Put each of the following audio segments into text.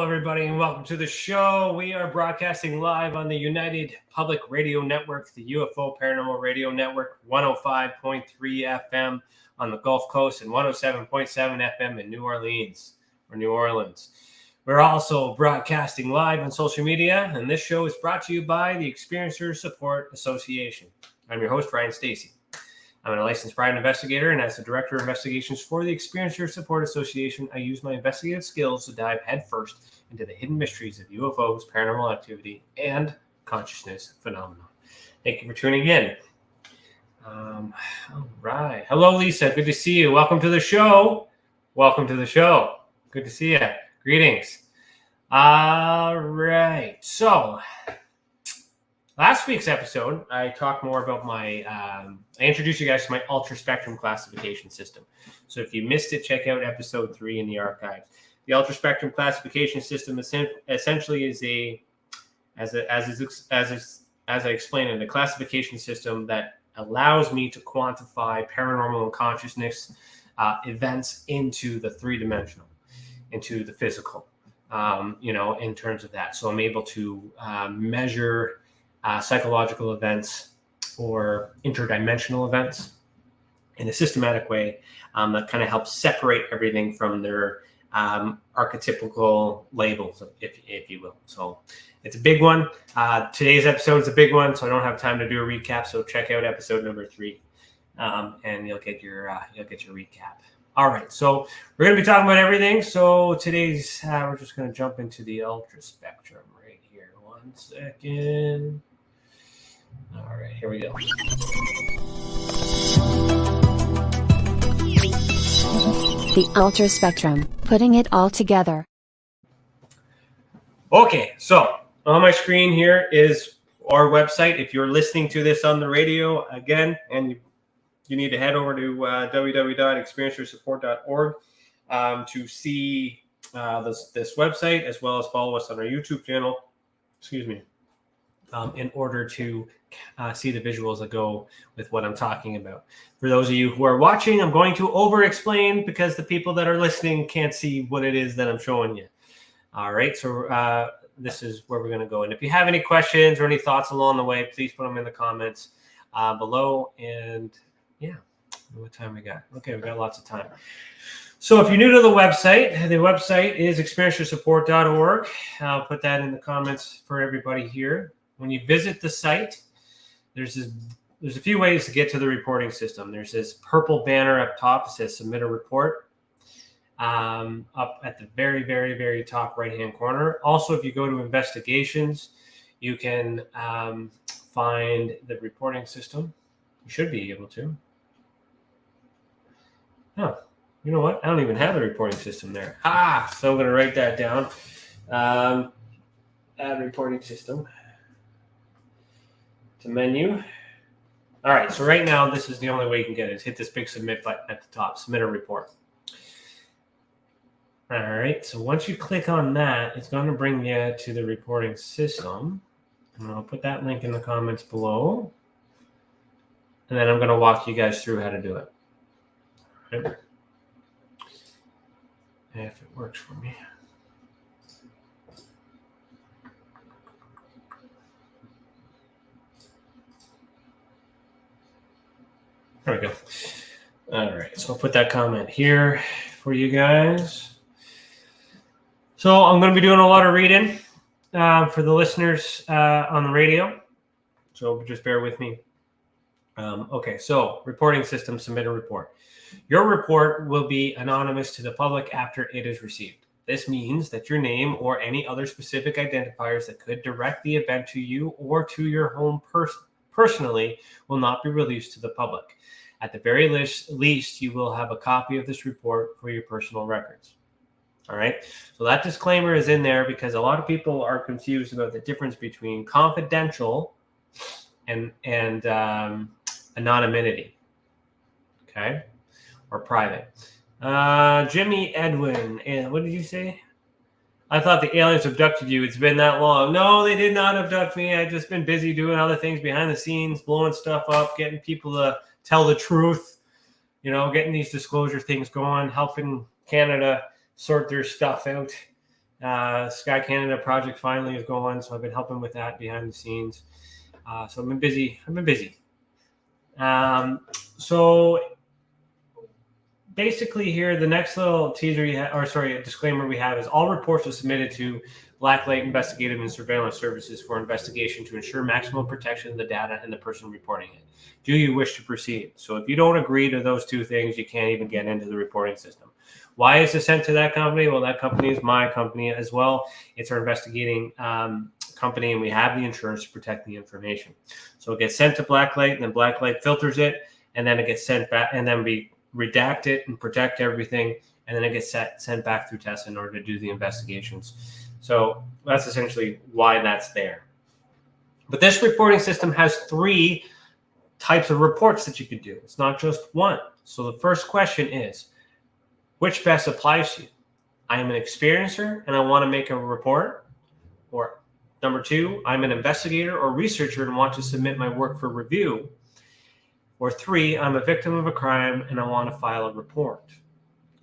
Hello, everybody, and welcome to the show. We are broadcasting live on the United Public Radio Network, the UFO Paranormal Radio Network, 105.3 FM on the Gulf Coast and 107.7 FM in New Orleans. We're also broadcasting live on social media, and this show is brought to you by the Experiencer Support Association. I'm your host, Ryan Stacy. I'm a licensed private investigator, and as the Director of Investigations for the Experiencer Support Association, I use my investigative skills to dive headfirst into the hidden mysteries of UFOs, paranormal activity, and consciousness phenomena. Thank you for tuning in. All right. Hello, Lisa. Good to see you. Welcome to the show. Good to see you. Greetings. All right. So, last week's episode, I talked more about I introduced you guys to my ultra spectrum classification system. So if you missed it, check out episode 3 in the archives. The ultra spectrum classification system essentially is as I explained, a classification system that allows me to quantify paranormal and consciousness events into the three-dimensional, into the physical, in terms of that. So I'm able to measure psychological events or interdimensional events in a systematic way that kind of helps separate everything from their archetypical labels, if you will. So it's a big one. Today's episode is a big one, so I don't have time to do a recap. So check out episode number 3, and you'll get your recap. All right, so we're going to be talking about everything. So today's we're just going to jump into the ultra spectrum right here. 1 second. All right, here we go. The ultra spectrum, putting it all together. Okay, so on my screen here is our website. If you're listening to this on the radio, again, and you need to head over to www.experiencersupport.org to see this website, as well as follow us on our YouTube channel. In order to see the visuals that go with what I'm talking about. For those of you who are watching, I'm going to over-explain because the people that are listening can't see what it is that I'm showing you. All right, so this is where we're going to go. And if you have any questions or any thoughts along the way, please put them in the comments below. And yeah, what time we got? Okay, we got lots of time. So if you're new to the website is experiencersupport.org. I'll put that in the comments for everybody here. When you visit the site, there's a few ways to get to the reporting system. There's this purple banner up top that says submit a report up at the very, very, very top right-hand corner. Also, if you go to investigations, you can find the reporting system. You should be able to. Oh, you know what? I don't even have the reporting system there. So I'm going to write that down. Add reporting system to menu. All right, so right now, this is the only way you can get it, is hit this big submit button at the top, submit a report. All right, so once you click on that, it's going to bring you to the reporting system. And I'll put that link in the comments below. And then I'm going to walk you guys through how to do it. All right. If it works for me. There we go. All right, so I'll put that comment here for you guys. So I'm going to be doing a lot of reading for the listeners on the radio. So just bear with me. Okay, so reporting system, submit a report. Your report will be anonymous to the public after it is received. This means that your name or any other specific identifiers that could direct the event to you or to your home personally will not be released to the public. At the very least, you will have a copy of this report for your personal records. All right. So that disclaimer is in there because a lot of people are confused about the difference between confidential and anonymity. Okay. Or private. Jimmy Edwin. What did you say? I thought the aliens abducted you. It's been that long. No, they did not abduct me. I've just been busy doing other things behind the scenes, blowing stuff up, getting people to tell the truth, getting these disclosure things going, helping Canada sort their stuff out. Sky Canada project finally is going, so I've been helping with that behind the scenes. So I've been busy. So basically here, the next little teaser disclaimer we have is all reports are submitted to Blacklight Investigative and Surveillance Services for investigation to ensure maximum protection of the data and the person reporting it. Do you wish to proceed? So if you don't agree to those two things, you can't even get into the reporting system. Why is it sent to that company? Well, that company is my company as well. It's our investigating company, and we have the insurance to protect the information. So it gets sent to Blacklight, and then Blacklight filters it, and then it gets sent back, and then we redact it and protect everything, and then it gets sent back through TESA in order to do the investigations. So that's essentially why that's there. But this reporting system has 3 types of reports that you could do. It's not just one. So the first question is, which best applies to you? I am an experiencer and I want to make a report. Or number 2, I'm an investigator or researcher and want to submit my work for review. Or 3, I'm a victim of a crime and I want to file a report.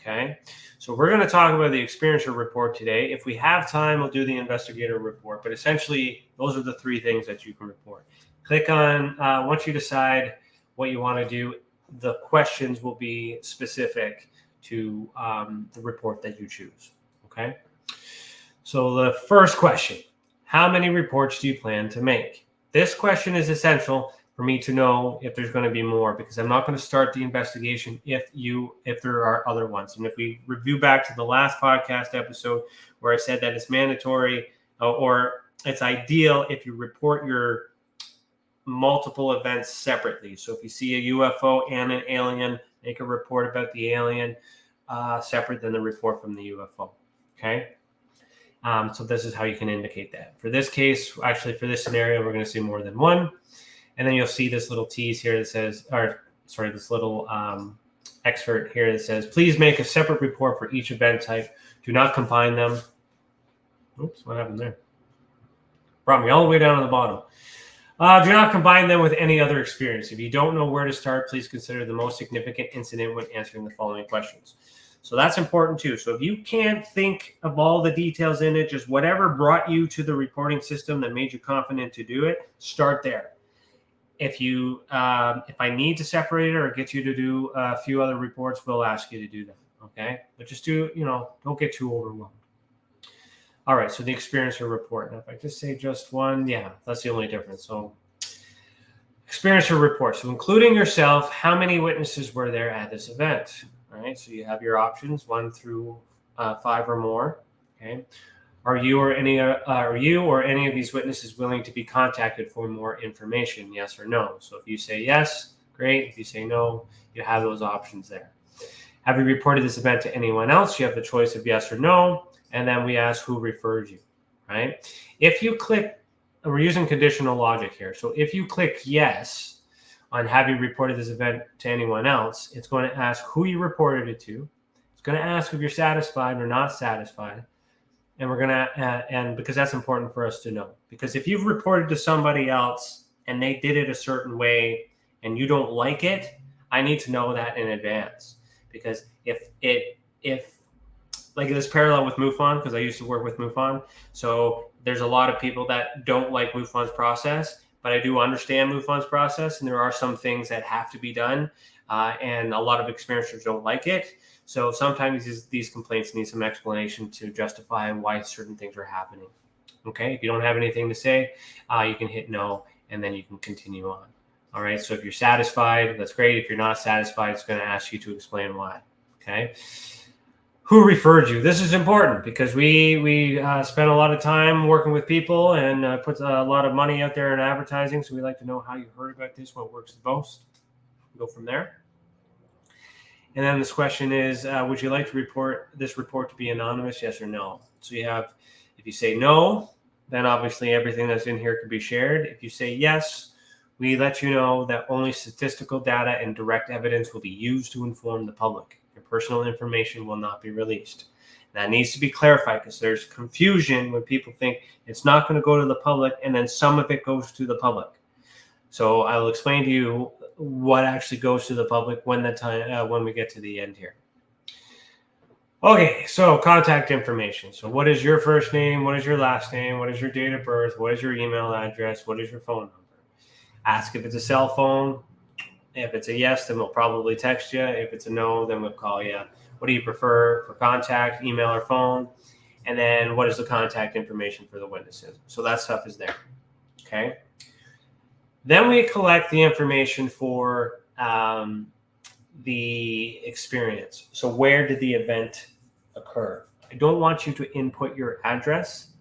Okay, so we're going to talk about the experiencer report today. If we have time, we'll do the investigator report. But essentially, those are the 3 things that you can report. Click on, once you decide what you want to do, the questions will be specific to the report that you choose. Okay, so the first question, how many reports do you plan to make? This question is essential for me to know if there's going to be more, because I'm not going to start the investigation if there are other ones. And if we review back to the last podcast episode where I said that it's mandatory or it's ideal if you report your multiple events separately. So if you see a UFO and an alien, make a report about the alien separate than the report from the UFO. Okay. So this is how you can indicate that. For this case, actually for this scenario, we're going to see more than one. And then you'll see this little tease here that says, this little excerpt here that says, please make a separate report for each event type. Do not combine them. Oops, what happened there? Brought me all the way down to the bottom. Do not combine them with any other experience. If you don't know where to start, please consider the most significant incident when answering the following questions. So that's important too. So if you can't think of all the details in it, just whatever brought you to the reporting system that made you confident to do it, start there. If I need to separate it or get you to do a few other reports, we'll ask you to do that. Okay, but just don't get too overwhelmed. All right, so the experiencer report. Now, if I just say just one, yeah, that's the only difference. So experiencer report. So including yourself, how many witnesses were there at this event? All right, so you have your options 1 through 5 or more. Okay. Are you or any of these witnesses willing to be contacted for more information? Yes or no? So if you say yes, great. If you say no, you have those options there. Have you reported this event to anyone else? You have the choice of yes or no. And then we ask who referred you, right? If you click, we're using conditional logic here. So if you click yes on have you reported this event to anyone else, it's going to ask who you reported it to. It's going to ask if you're satisfied or not satisfied. And we're going to, and because that's important for us to know, because if you've reported to somebody else and they did it a certain way and you don't like it, I need to know that in advance. Because if like this parallel with MUFON, because I used to work with MUFON. So there's a lot of people that don't like MUFON's process, but I do understand MUFON's process. And there are some things that have to be done. And a lot of experiencers don't like it. So sometimes these complaints need some explanation to justify why certain things are happening. Okay, if you don't have anything to say, you can hit no, and then you can continue on. All right, so if you're satisfied, that's great. If you're not satisfied, it's going to ask you to explain why. Okay, who referred you? This is important because we spend a lot of time working with people and put a lot of money out there in advertising. So we like to know how you heard about this, what works the most. Go from there. And then this question is, would you like to report this report to be anonymous, yes or no? So you have, if you say no, then obviously everything that's in here could be shared. If you say yes, we let you know that only statistical data and direct evidence will be used to inform the public. Your personal information will not be released. That needs to be clarified because there's confusion when people think it's not going to go to the public and then some of it goes to the public. So I will explain to you what actually goes to the public when we get to the end here. Okay, so contact information. So what is your first name? What is your last name? What is your date of birth? What is your email address? What is your phone number? Ask if it's a cell phone. If it's a yes, then we'll probably text you. If it's a no, then we'll call you. What do you prefer for contact, email or phone? And then what is the contact information for the witnesses? So that stuff is there. Okay. Then we collect the information for the experience. So where did the event occur? I don't want you to input your address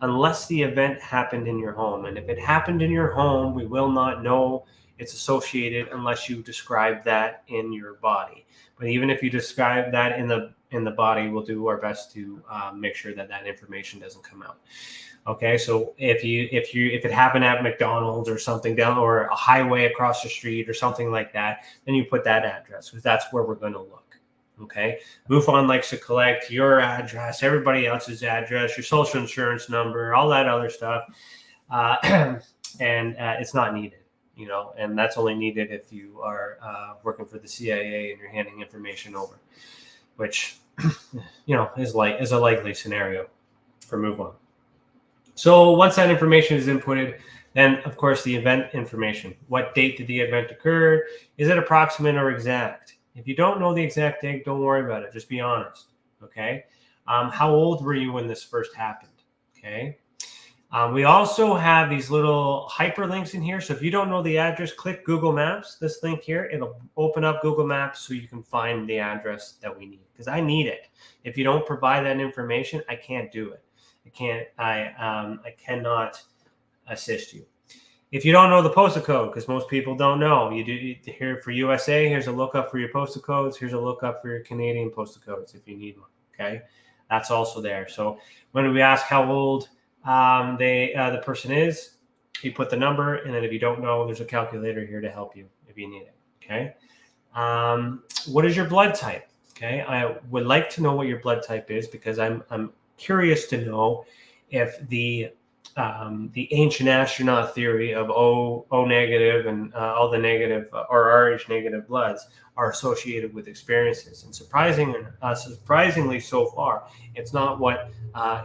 unless the event happened in your home. And if it happened in your home, we will not know it's associated unless you describe that in your body. But even if you describe that in the body, we'll do our best to make sure that that information doesn't come out. Okay, so if it happened at McDonald's or something down, or a highway across the street or something like that, then you put that address because that's where we're going to look. Okay, MUFON likes to collect your address, everybody else's address, your social insurance number, all that other stuff, and it's not needed, and that's only needed if you are working for the CIA and you're handing information over, which is a likely scenario for MUFON. So once that information is inputted, then of course the event information. What date did the event occur? Is it approximate or exact? If you don't know the exact date, don't worry about it. Just be honest. Okay. How old were you when this first happened? Okay. We also have these little hyperlinks in here. So if you don't know the address, click Google Maps. This link here, it'll open up Google Maps so you can find the address that we need, because I need it. If you don't provide that information, I can't do it. I cannot assist you. If you don't know the postal code, because most people don't know, you do here for USA. Here's a lookup for your postal codes. Here's a lookup for your Canadian postal codes if you need one. Okay, that's also there. So when we ask how old the person is, you put the number, and then if you don't know, there's a calculator here to help you if you need it. Okay, what is your blood type? Okay, I would like to know what your blood type is, because I'm curious to know if the ancient astronaut theory of O negative and all the negative or Rh negative bloods are associated with experiences. And surprisingly so far, it's not what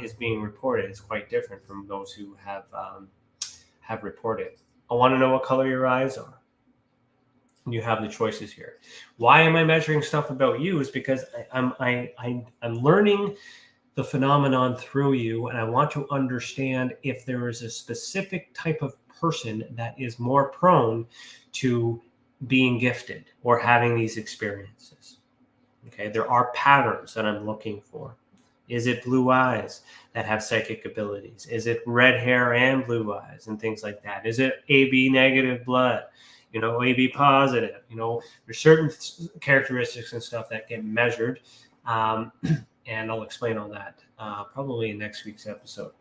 is being reported. It's quite different from those who have reported. I want to know what color your eyes are. You have the choices here. Why am I measuring stuff about you? Is because I'm learning the phenomenon through you, and I want to understand if there is a specific type of person that is more prone to being gifted or having these experiences. Okay, there are patterns that I'm looking for. Is it blue eyes that have psychic abilities? Is it red hair and blue eyes and things like that? Is it AB negative blood? AB positive? There's certain characteristics and stuff that get measured. And I'll explain all that probably in next week's episode.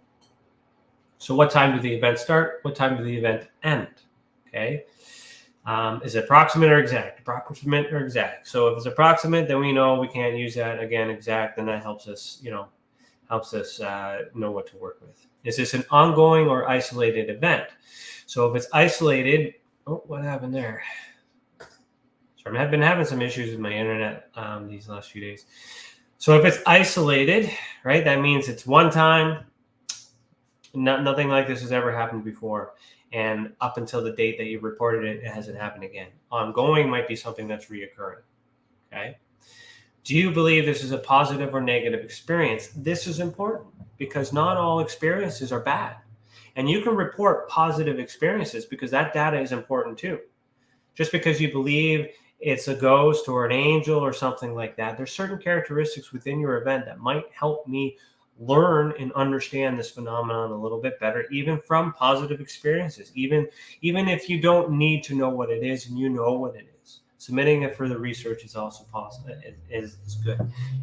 So what time did the event start? What time did the event end? Okay. Is it approximate or exact? Approximate or exact? So if it's approximate, then we know we can't use that. Again, exact, then that helps us, know what to work with. Is this an ongoing or isolated event? So if it's isolated, what happened there? Sorry, I've been having some issues with my internet these last few days. So if it's isolated, right, that means it's one time, nothing like this has ever happened before. And up until the date that you reported it, it hasn't happened again. Ongoing might be something that's reoccurring. Okay. Do you believe this is a positive or negative experience? This is important because not all experiences are bad. And you can report positive experiences because that data is important too. Just because you believe it's a ghost or an angel or something like that, there's certain characteristics within your event that might help me learn and understand this phenomenon a little bit better, even from positive experiences, even if you don't need to know what it is and you know what it is. Submitting it for the research is also possible. Is good.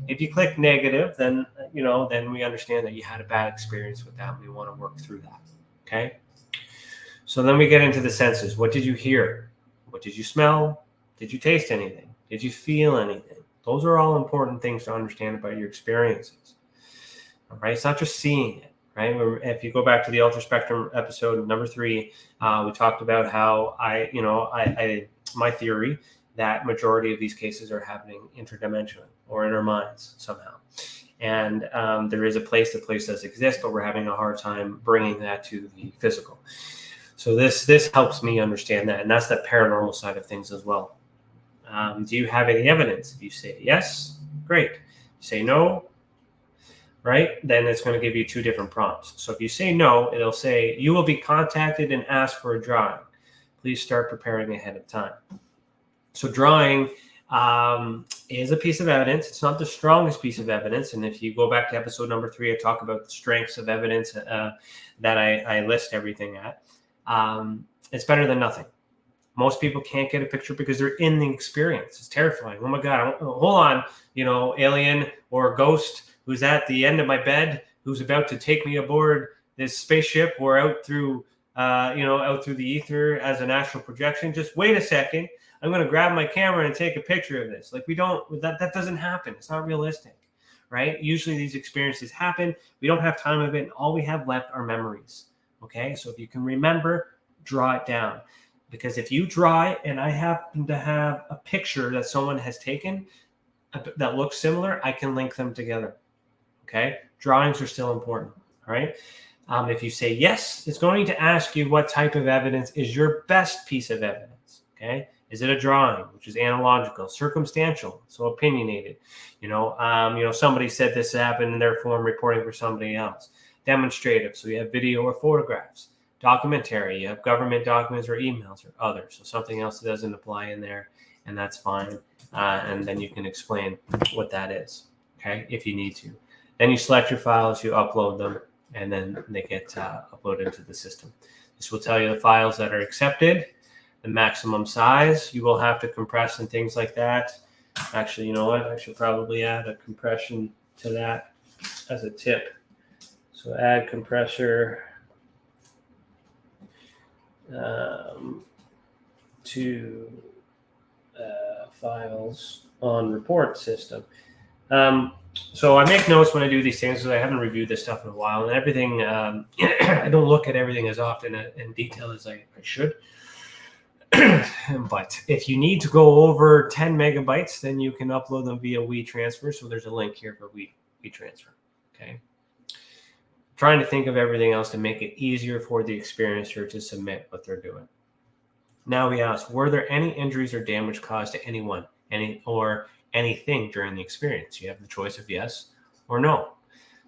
If you click negative, then then we understand that you had a bad experience with that and we want to work through that. Okay. So then we get into the senses. What did you hear? What did you smell? Did you taste anything? Did you feel anything? Those are all important things to understand about your experiences. All right. It's not just seeing it, right? If you go back to the Ultra Spectrum episode number 3, we talked about how my theory that majority of these cases are happening interdimensionally. or in our minds somehow. And there is a place does exist, but we're having a hard time bringing that to the physical. So this helps me understand that, and that's the paranormal side of things as well. Do you have any evidence? If you say yes, great. You say no, right? Then it's going to give you two different prompts. So if you say no, it'll say, you will be contacted and asked for a drawing. Please start preparing ahead of time. So drawing is a piece of evidence. It's not the strongest piece of evidence. And if you go back to episode number 3, I talk about the strengths of evidence that I list everything at. It's better than nothing. Most people can't get a picture because they're in the experience. It's terrifying. Oh my God, hold on, alien or ghost who's at the end of my bed, who's about to take me aboard this spaceship or out through the ether as an astral projection. Just wait a second. I'm going to grab my camera and take a picture of this. Like that doesn't happen. It's not realistic, right? Usually these experiences happen. We don't have time of it. And all we have left are memories. Okay. So if you can remember, draw it down. Because if you draw it and I happen to have a picture that someone has taken that looks similar, I can link them together. Okay. Drawings are still important. All right. If you say yes, it's going to ask you what type of evidence is your best piece of evidence. Okay. Is it a drawing, which is analogical, circumstantial, so opinionated? Somebody said this happened and therefore I'm reporting for somebody else. Demonstrative, so you have video or photographs. Documentary, you have government documents or emails or others. So something else that doesn't apply in there, and that's fine. And then you can explain what that is, okay, if you need to. Then you select your files, you upload them, and then they get uploaded into the system. This will tell you the files that are accepted, the maximum size you will have to compress and things like that. Actually, you know what? I should probably add a compression to that as a tip. So add compressor to files on report system. So I make notes when I do these things because I haven't reviewed this stuff in a while, and everything, I don't look at everything as often in detail as I should. But if you need to go over 10 megabytes, then you can upload them via WeTransfer. So there's a link here for WeTransfer. Okay. Trying to think of everything else to make it easier for the experiencer to submit what they're doing. Now we ask, were there any injuries or damage caused to anyone, anything during the experience? You have the choice of yes or no.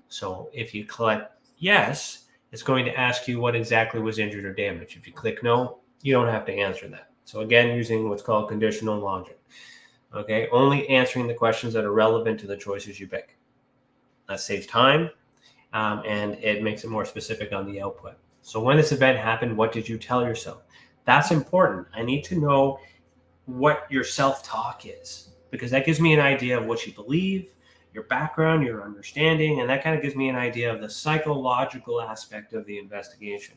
So if you click yes, it's going to ask you what exactly was injured or damaged. If you click no, you don't have to answer that. So again, using what's called conditional logic. Okay, only answering the questions that are relevant to the choices you pick. That saves time. And it makes it more specific on the output. So when this event happened, what did you tell yourself? That's important. I need to know what your self-talk is, because that gives me an idea of what you believe, your background, your understanding, and that kind of gives me an idea of the psychological aspect of the investigation.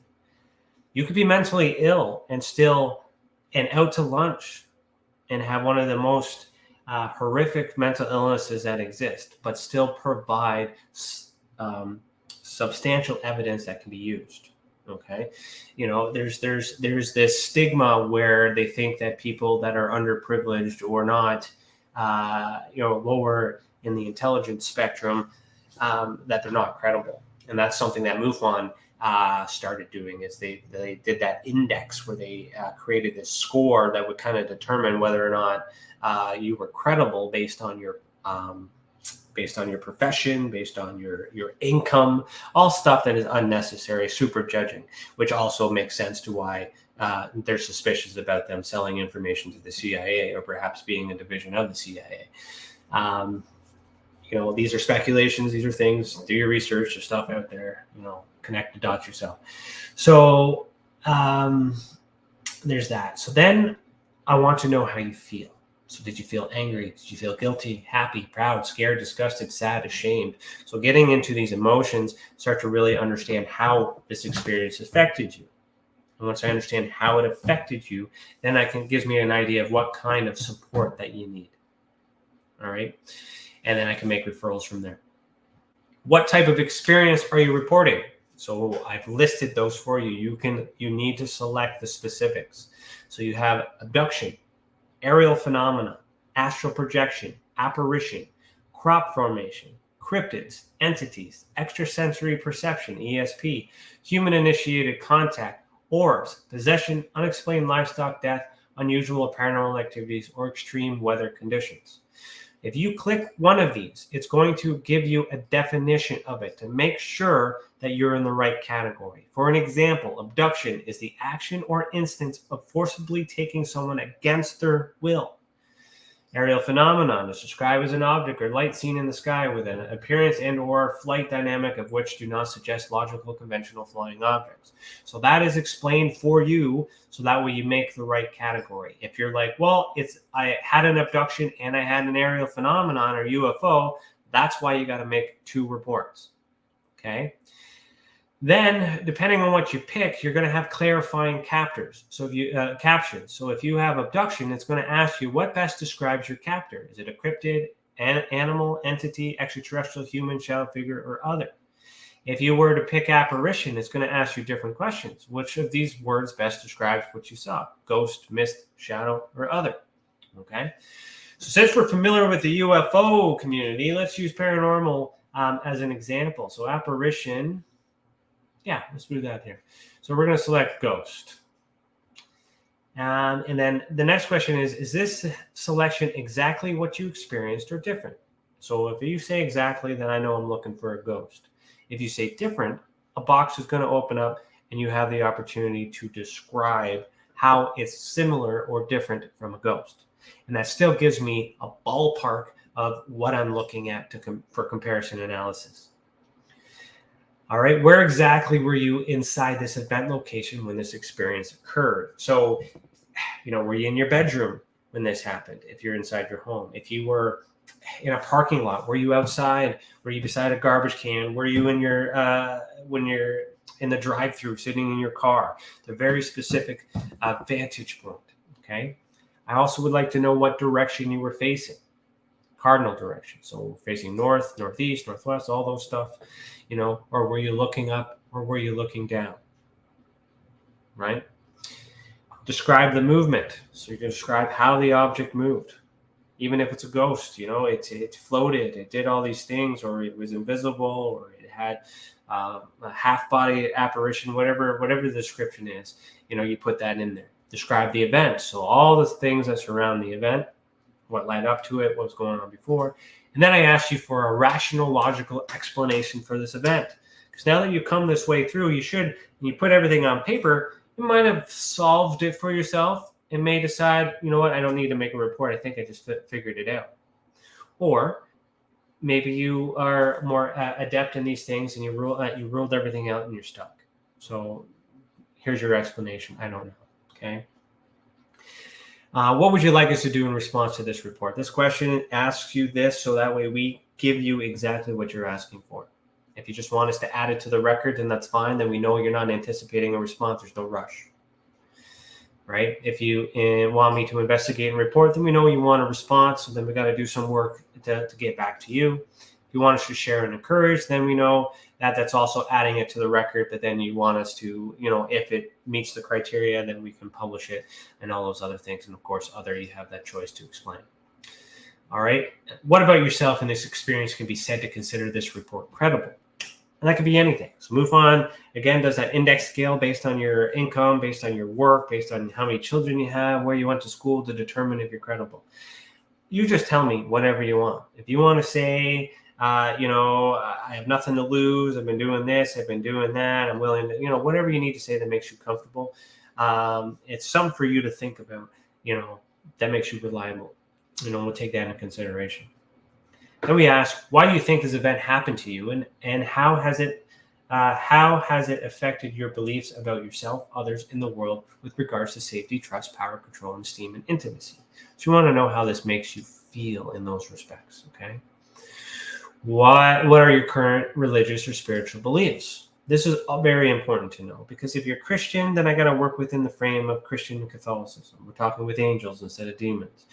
You could be mentally ill and out to lunch and have one of the most horrific mental illnesses that exist, but still provide substantial evidence that can be used. Okay, there's this stigma where they think that people that are underprivileged or not, lower in the intelligence spectrum, that they're not credible, and that's something that MUFON started doing. Is they did that index where they created this score that would kind of determine whether or not you were credible based on your profession, based on your income, all stuff that is unnecessary, super judging, which also makes sense to why they're suspicious about them selling information to the CIA or perhaps being a division of the CIA. These are speculations. These are things. Do your research. There's stuff out there. Connect the dots yourself. So there's that. So then I want to know how you feel. So did you feel angry? Did you feel guilty, happy, proud, scared, disgusted, sad, ashamed? So getting into these emotions, start to really understand how this experience affected you. And once I understand how it affected you, then gives me an idea of what kind of support that you need. All right. And then I can make referrals from there. What type of experience are you reporting? So I've listed those for you. You need to select the specifics. So you have abduction, aerial phenomena, astral projection, apparition, crop formation, cryptids, entities, extrasensory perception, ESP, human-initiated contact, orbs, possession, unexplained livestock death, unusual paranormal activities, or extreme weather conditions. If you click one of these, it's going to give you a definition of it to make sure that you're in the right category. For an example, abduction is the action or instance of forcibly taking someone against their will. Aerial phenomenon is described as an object or light seen in the sky with an appearance and or flight dynamic of which do not suggest logical conventional flying objects. So that is explained for you, so that way you make the right category. If you're like, well, I had an abduction and I had an aerial phenomenon or UFO, that's why you got to make 2 reports. Okay. Then, depending on what you pick, you're going to have clarifying captors. So if you captions. So if you have abduction, it's going to ask you what best describes your captor. Is it a cryptid, animal, entity, extraterrestrial, human, shadow figure, or other? If you were to pick apparition, it's going to ask you different questions. Which of these words best describes what you saw? Ghost, mist, shadow, or other? Okay. So since we're familiar with the UFO community, let's use paranormal as an example. So apparition. Yeah, let's do that here. So we're going to select ghost. And then the next question is this selection exactly what you experienced or different? So if you say exactly, then I know I'm looking for a ghost. If you say different, a box is going to open up and you have the opportunity to describe how it's similar or different from a ghost. And that still gives me a ballpark of what I'm looking at for comparison analysis. All right, where exactly were you inside this event location when this experience occurred? So, were you in your bedroom when this happened? If you're inside your home, if you were in a parking lot, were you outside? Were you beside a garbage can? Were you in your when you're in the drive-through, sitting in your car? They're very specific vantage point. Okay. I also would like to know what direction you were facing. Cardinal direction. So facing north, northeast, northwest, all those stuff, or were you looking up or were you looking down? Right? Describe the movement. So you can describe how the object moved. Even if it's a ghost, it floated, it did all these things, or it was invisible, or it had a half-body apparition, whatever the description is, you put that in there. Describe the event. So all the things that surround the event, what led up to it, what was going on before. And then I asked you for a rational, logical explanation for this event. Because now that you come this way through, you put everything on paper, you might have solved it for yourself and may decide, you know what, I don't need to make a report. I think I just figured it out. Or maybe you are more adept in these things and you ruled everything out and you're stuck. So here's your explanation. I don't know. Okay. What would you like us to do in response to this report? This question asks you this so that way we give you exactly what you're asking for. If you just want us to add it to the record, then that's fine. Then we know you're not anticipating a response. There's no rush. Right? If you want me to investigate and report, then we know you want a response. So then we got to do some work to get back to you. If you want us to share and encourage, then we know that that's also adding it to the record. But then you want us to, if it meets the criteria, then we can publish it and all those other things. And of course, you have that choice to explain. All right. What about yourself in this experience can be said to consider this report credible? And that could be anything. So MUFON, again, does that index scale based on your income, based on your work, based on how many children you have, where you went to school to determine if you're credible. You just tell me whatever you want. If you want to say, I have nothing to lose. I've been doing this. I've been doing that. I'm willing to, whatever you need to say that makes you comfortable. It's something for you to think about, that makes you reliable. We'll take that into consideration. Then we ask, why do you think this event happened to you, and how has it affected your beliefs about yourself, others in the world with regards to safety, trust, power, control, and esteem and intimacy? So you want to know how this makes you feel in those respects. Okay. What are your current religious or spiritual beliefs? This is very important to know, because if you're Christian, then I got to work within the frame of Christian Catholicism. We're talking with angels instead of demons.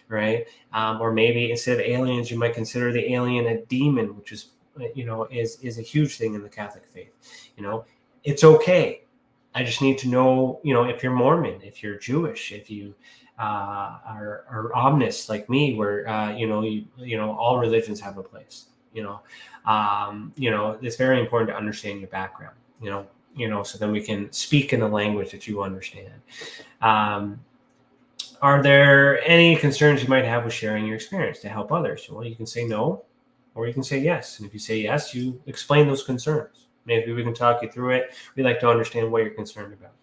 Right? Or maybe instead of aliens, you might consider the alien a demon, which is, is a huge thing in the Catholic faith. It's okay. I just need to know, if you're Mormon, if you're Jewish, if you are omnis like me, where all religions have a place. It's very important to understand your background. So then we can speak in a language that you understand. Are there any concerns you might have with sharing your experience to help others? Well, you can say no, or you can say yes. And if you say yes, you explain those concerns. Maybe we can talk you through it. We'd like to understand what you're concerned about.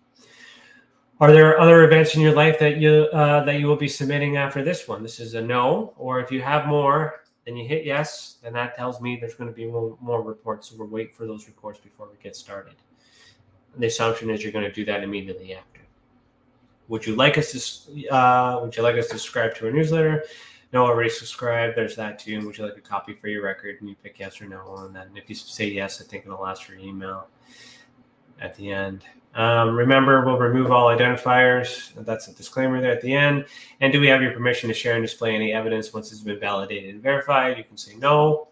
Are there other events in your life that you will be submitting after this one? This is a no. Or if you have more, then you hit yes. Then that tells me there's going to be more reports. So we'll wait for those reports before we get started. The assumption is you're going to do that immediately after. Would you like us to subscribe to our newsletter? No, already subscribed. There's that too. And would you like a copy for your record? And you pick yes or no. And then if you say yes, I think it'll ask for your email at the end. Remember, we'll remove all identifiers. That's a disclaimer there at the end. And do we have your permission to share and display any evidence once it's been validated and verified? You can say no,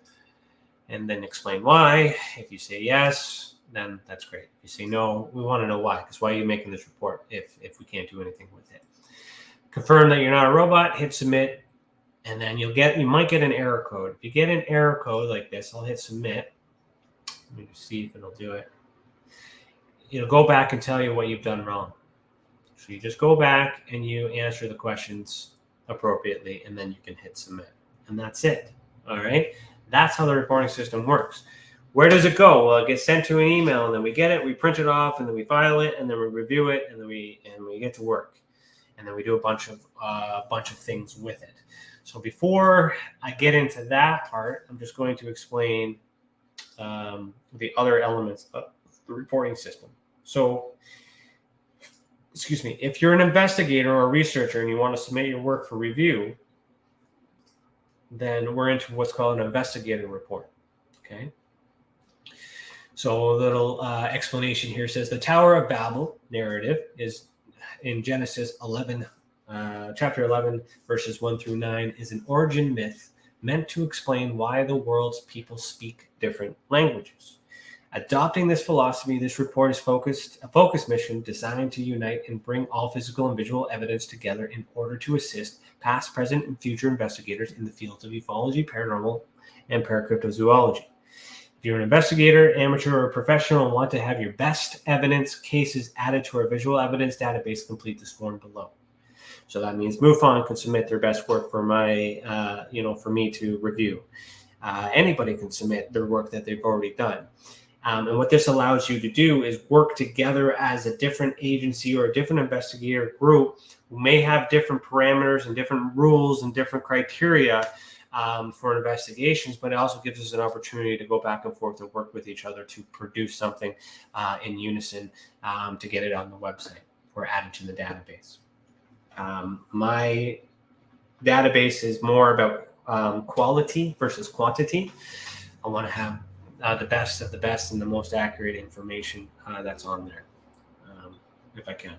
and then explain why. If you say yes, then that's great. If you say no, we want to know why, because why are you making this report if we can't do anything with it? Confirm that you're not a robot, hit submit, and then you might get an error code. If you get an error code like this, I'll hit submit. Let me just see if it'll do it. It'll go back and tell you what you've done wrong. So you just go back and you answer the questions appropriately, and then you can hit submit. And that's it. All right. That's how the reporting system works. Where does it go? Well, it gets sent to an email, and then we get it, we print it off, and then we file it, and then we review it, and then we get to work. And then we do a bunch of things with it. So before I get into that part, I'm just going to explain the other elements of the reporting system. So, if you're an investigator or a researcher and you want to submit your work for review, then we're into what's called an investigator report. Okay. So a little explanation here says the Tower of Babel narrative is in Genesis 11, chapter 11, verses 1 through 9, is an origin myth meant to explain why the world's people speak different languages. Adopting this philosophy, this report is a focus mission designed to unite and bring all physical and visual evidence together in order to assist past, present, and future investigators in the fields of ufology, paranormal, and paracryptozoology. If you're an investigator, amateur, or professional and want to have your best evidence cases added to our visual evidence database, complete this form below. So that means MUFON can submit their best work for for me to review. Anybody can submit their work that they've already done. And what this allows you to do is work together as a different agency or a different investigator group who may have different parameters and different rules and different criteria for investigations, but it also gives us an opportunity to go back and forth and work with each other to produce something in unison to get it on the website or added to the database. My database is more about quality versus quantity. I want to have the best of the best and the most accurate information that's on there, if I can.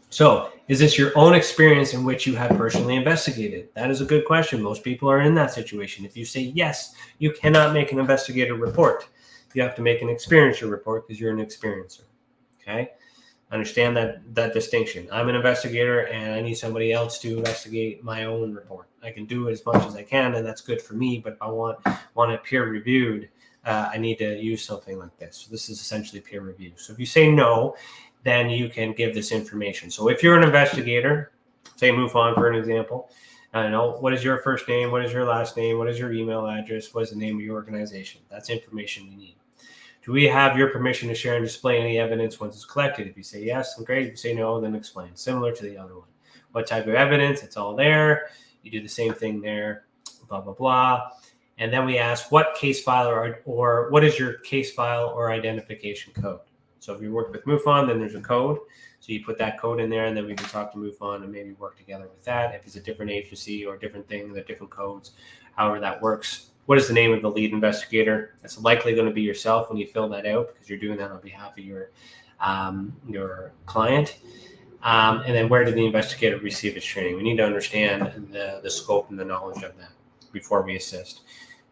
So, is this your own experience in which you have personally investigated? That is a good question. Most people are in that situation. If you say yes, you cannot make an investigative report. You have to make an experiencer report because you're an experiencer. Okay? Understand that distinction. I'm an investigator and I need somebody else to investigate my own report. I can do it as much as I can, and that's good for me, but if I want it peer reviewed, I need to use something like this. So this is essentially peer review. So if you say no, then you can give this information. So if you're an investigator, say MUFON for an example, I know what is your first name, what is your last name, what is your email address, what is the name of your organization? That's information we need. Do we have your permission to share and display any evidence once it's collected? If you say yes, then great. If you say no, then explain. Similar to the other one. What type of evidence? It's all there. You do the same thing there, blah, blah, blah. And then we ask what case file or what is your case file or identification code? So if you work with MUFON, then there's a code. So you put that code in there, and then we can talk to MUFON and maybe work together with that. If it's a different agency or a different thing, the different codes, however that works. What is the name of the lead investigator? That's likely going to be yourself when you fill that out because you're doing that on behalf of your client. And then where did the investigator receive his training? We need to understand the scope and the knowledge of that before we assist.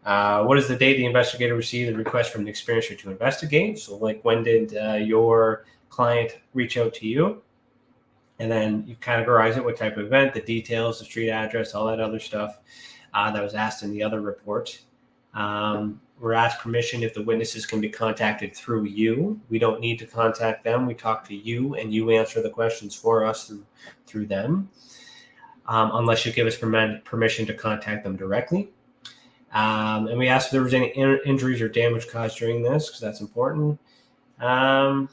What is the date the investigator received the request from the experiencer to investigate? So like when did your client reach out to you? And then you categorize it, what type of event, the details, the street address, all that other stuff that was asked in the other report. We're asked permission if the witnesses can be contacted through you. We don't need to contact them. We talk to you, and you answer the questions for us through them, unless you give us permission to contact them directly. And we asked if there was any injuries or damage caused during this, because that's important. And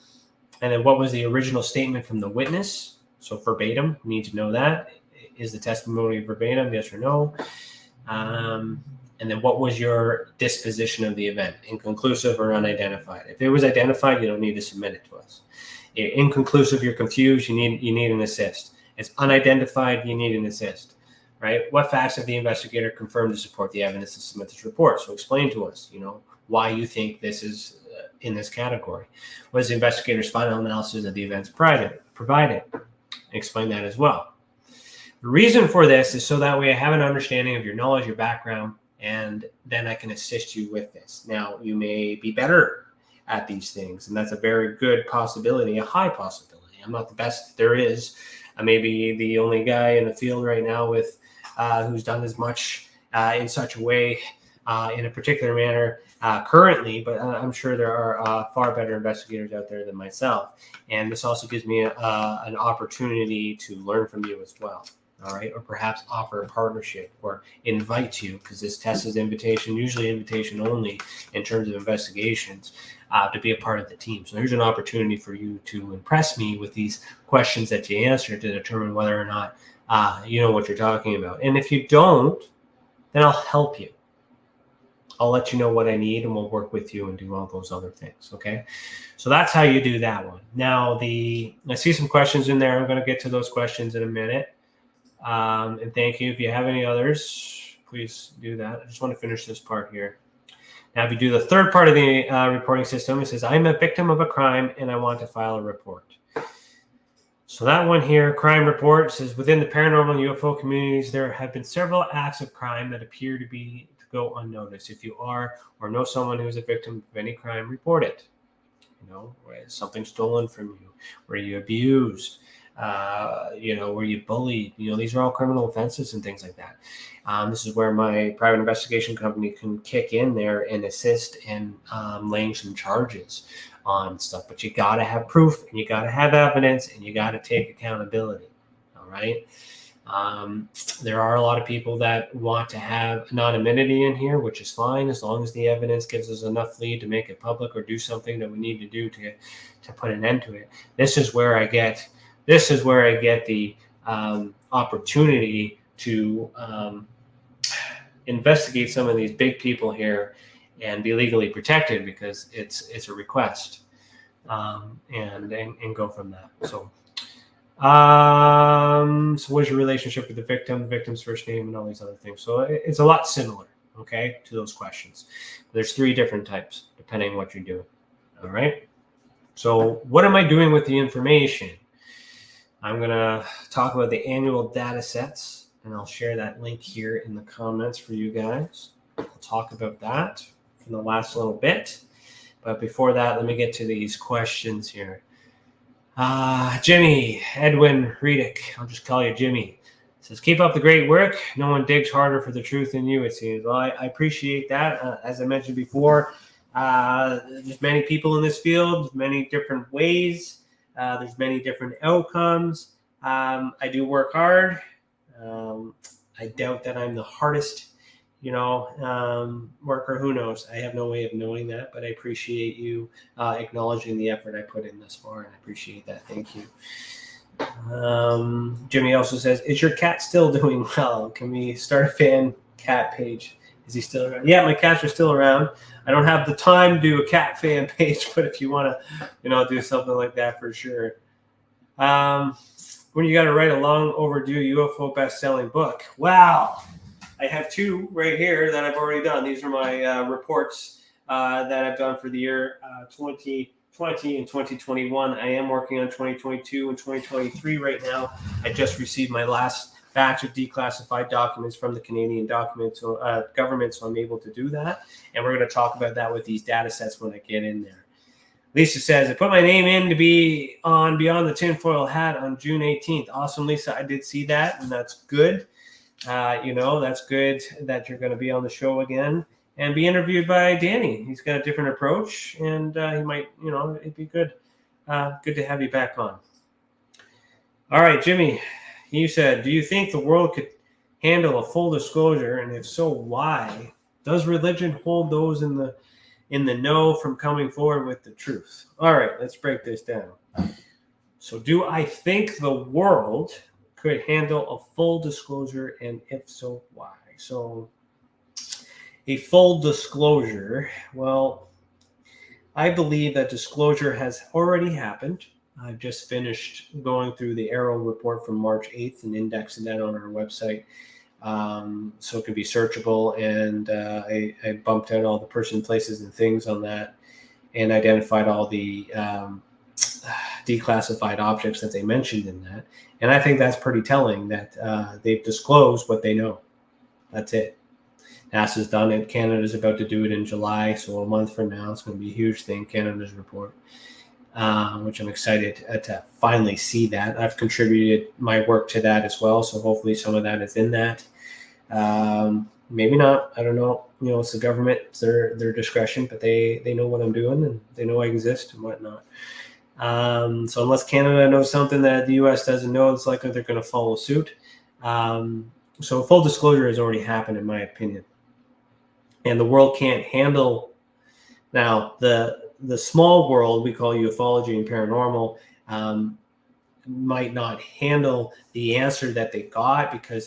then what was the original statement from the witness? So verbatim, we need to know that. Is the testimony verbatim, yes or no? And then what was your disposition of the event? Inconclusive or unidentified? If it was identified, you don't need to submit it to us. Inconclusive, you're confused, you need an assist. It's unidentified, you need an assist, right? What facts have the investigator confirmed to support the evidence to submit this report? So explain to us, why you think this is in this category. What is the investigator's final analysis of the events provided? Explain that as well. The reason for this is so that way I have an understanding of your knowledge, your background, and then I can assist you with this. Now, you may be better at these things, and that's a very good possibility, a high possibility. I'm not the best there is. I may be the only guy in the field right now with who's done as much in such a way in a particular manner currently, but I'm sure there are far better investigators out there than myself. And this also gives me an opportunity to learn from you as well. All right, or perhaps offer a partnership or invite you, because this test is usually invitation only in terms of investigations, to be a part of the team. So here's an opportunity for you to impress me with these questions that you answer to determine whether or not you know what you're talking about. And if you don't, then I'll help you. I'll let you know what I need, and we'll work with you and do all those other things. Okay, so that's how you do that one. Now, I see some questions in there. I'm going to get to those questions in a minute. And thank you. If you have any others, please do that. I just want to finish this part here. Now, if you do the third part of the reporting system, it says, I'm a victim of a crime and I want to file a report. So that one here, crime report, says within the paranormal UFO communities, there have been several acts of crime that appear to go unnoticed. If you are or know someone who is a victim of any crime, report it. Where something stolen from you, where you abused, where you bullied, these are all criminal offenses and things like that. This is where my private investigation company can kick in there and assist in laying some charges on stuff. But you got to have proof, and you got to have evidence, and you got to take accountability. All right. There are a lot of people that want to have anonymity in here, which is fine as long as the evidence gives us enough lead to make it public or do something that we need to do to put an end to it. This is where I get the opportunity to investigate some of these big people here and be legally protected, because it's a request, and go from that. So what is your relationship with the victim, the victim's first name, and all these other things? So it's a lot similar, okay, to those questions. There's 3 different types depending on what you're doing. All right. So what am I doing with the information? I'm going to talk about the annual data sets, and I'll share that link here in the comments for you guys. I'll talk about that in the last little bit. But before that, let me get to these questions here. Jimmy, Edwin Redick, I'll just call you Jimmy, says, keep up the great work. No one digs harder for the truth than you, it seems. Well, I appreciate that. As I mentioned before, there's many people in this field, many different ways. There's many different outcomes. I do work hard. I doubt that I'm the hardest, worker. Who knows? I have no way of knowing that, but I appreciate you acknowledging the effort I put in thus far, and I appreciate that. Thank you. Jimmy also says, is your cat still doing well? Can we start a fan cat page? Is he still around? Yeah, my cats are still around. I don't have the time to do a cat fan page, but if you want to, do something like that, for sure. When you got to write a long overdue UFO best-selling book? Wow. I have 2 right here that I've already done. These are my reports that I've done for the year 2020 and 2021. I am working on 2022 and 2023 right now. I just received my last batch of declassified documents from the Canadian government, so I'm able to do that. And we're going to talk about that with these data sets when I get in there. Lisa says, I put my name in to be on Beyond the Tinfoil Hat on June 18th. Awesome, Lisa. I did see that, and that's good. That's good that you're going to be on the show again and be interviewed by Danny. He's got a different approach, and he might, it'd be good. Good to have you back on. All right, Jimmy, you said, do you think the world could handle a full disclosure? And if so, why? Does religion hold those in the know from coming forward with the truth? All right, let's break this down. So do I think the world could handle a full disclosure, and if so, why? So a full disclosure, well, I believe that disclosure has already happened. I've just finished going through the Arrow report from March 8th and indexing that on our website. So it can be searchable, and I bumped out all the person, places, and things on that, and identified all the declassified objects that they mentioned in that. And I think that's pretty telling that they've disclosed what they know. That's it. NASA's done it. Canada's about to do it in July, so a month from now. It's going to be a huge thing, Canada's report, which I'm excited to finally see that. I've contributed my work to that as well, so hopefully some of that is in that. Maybe not. I don't know. It's the government. It's their discretion, but they know what I'm doing, and they know I exist and whatnot. So unless Canada knows something that the U.S. doesn't know, it's likely they're going to follow suit. So full disclosure has already happened, in my opinion. And the world can't handle now the small world we call ufology and paranormal might not handle the answer that they got because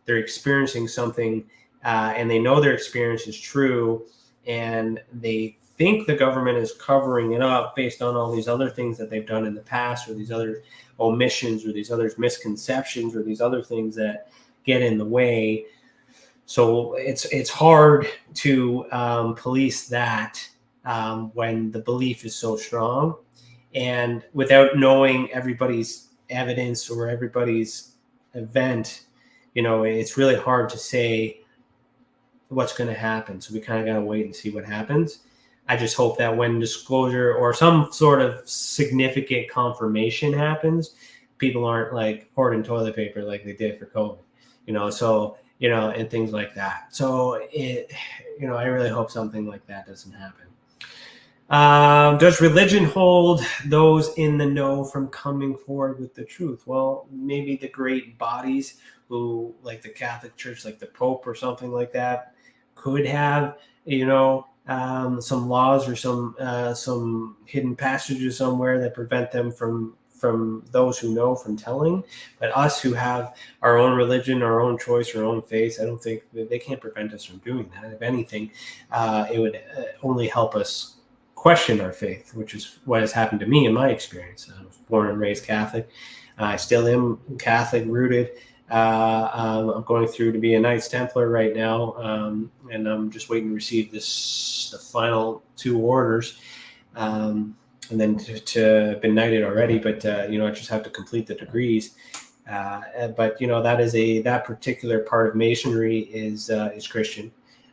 they're experiencing something and they know their experience is true, and they think the government is covering it up based on all these other things that they've done in the past, or these other omissions, or these other misconceptions, or these other things that get in the way. So it's hard to police that when the belief is so strong, and without knowing everybody's evidence or everybody's event, it's really hard to say what's going to happen. So we kind of got to wait and see what happens. I just hope that when disclosure or some sort of significant confirmation happens, people aren't like hoarding toilet paper like they did for COVID, and things like that. So I really hope something like that doesn't happen. Does religion hold those in the know from coming forward with the truth? Well, maybe the great bodies who, like the Catholic Church, like the Pope or something like that, could have, some laws or some hidden passages somewhere that prevent them from those who know from telling. But us who have our own religion, our own choice, our own faith, I don't think they can't prevent us from doing that. If anything, it would only help us question our faith, which is what has happened to me in my experience. I was born and raised Catholic. I still am Catholic rooted. I'm going through to be a Knights Templar right now, and I'm just waiting to receive the final 2 orders, and then to been knighted already. But I just have to complete the degrees. But that particular part of Masonry is Christian.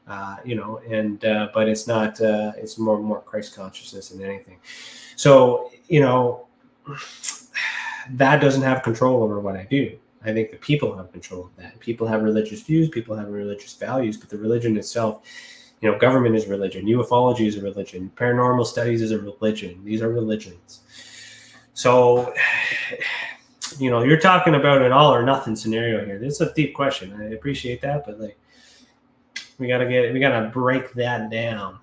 But it's not. It's more Christ consciousness than anything. So that doesn't have control over what I do. I think the people have control of that. People have religious views, people have religious values, but the religion itself, government is religion, ufology is a religion, paranormal studies is a religion. These are religions. So, you're talking about an all or nothing scenario here. This is a deep question. I appreciate that, but we gotta break that down.